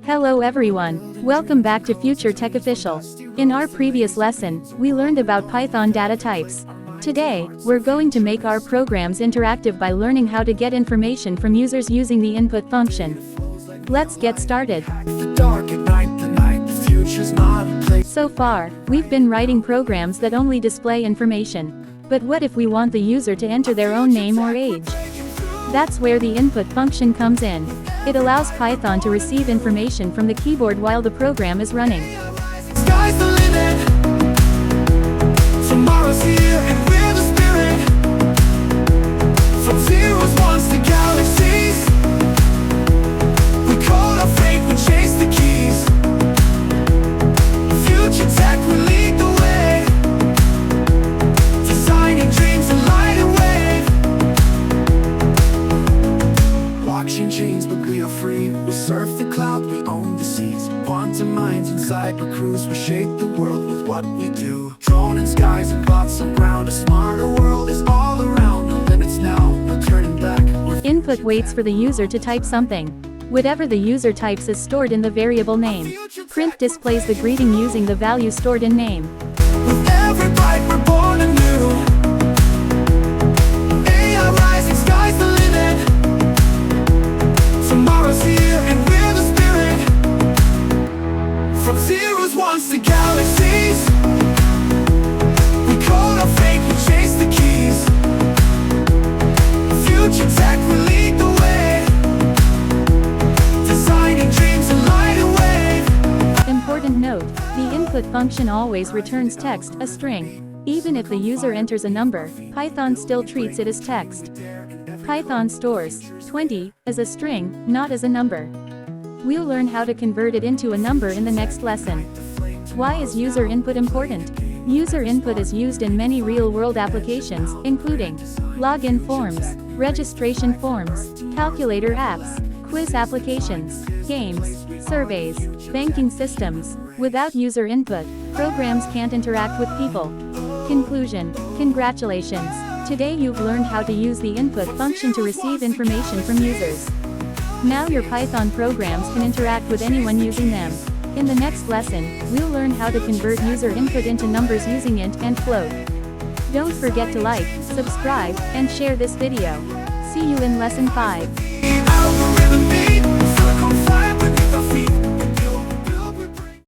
Hello everyone, welcome back to Future Tech Official. In our previous lesson, we learned about Python data types. Today, we're going to make our programs interactive by learning how to get information from users using the input function. Let's get started. So far, we've been writing programs that only display information. But what if we want the user to enter their own name or age? That's where the input function comes in. It allows Python to receive information from the keyboard while the program is running. Sky's the limit. Tomorrow's here and we're the spirit. From zeros, ones to galaxies. We code our fate, we chase the keys. Future tech will lead the way. Designing dreams and light and wave. Blockchain chains, but we are free. We surf the cloud, we own the seas. Quantum minds inside the cruise. We shape the world with what we do. Drone in skies and bots on ground. A smarter world is all around. No limits now, no turning back. Input waits for the user to type something. Whatever the user types is stored in the variable name. Print displays the greeting using the value stored in name. With every byte we're born anew. AI rising, sky's the limit. Tomorrow's here and we're the spirit. From zeros, ones to galaxies. We code our fate, we chase the keys. Future tech will lead the way. Designing dreams and light and wave. Important note, the input function always returns text, a string. Even if the user enters a number, Python still treats it as text. Python stores 20 as a string, not as a number. We'll learn how to convert it into a number in the next lesson. Why is user input important? User input is used in many real-world applications, including login forms, registration forms, calculator apps, quiz applications, games, surveys, banking systems. Without user input, programs can't interact with people. Conclusion. Congratulations. Today you've learned how to use the input function to receive information from users. Now your Python programs can interact with anyone using them. In the next lesson, we'll learn how to convert user input into numbers using int and float. Don't forget to like, subscribe, and share this video. See you in lesson 5.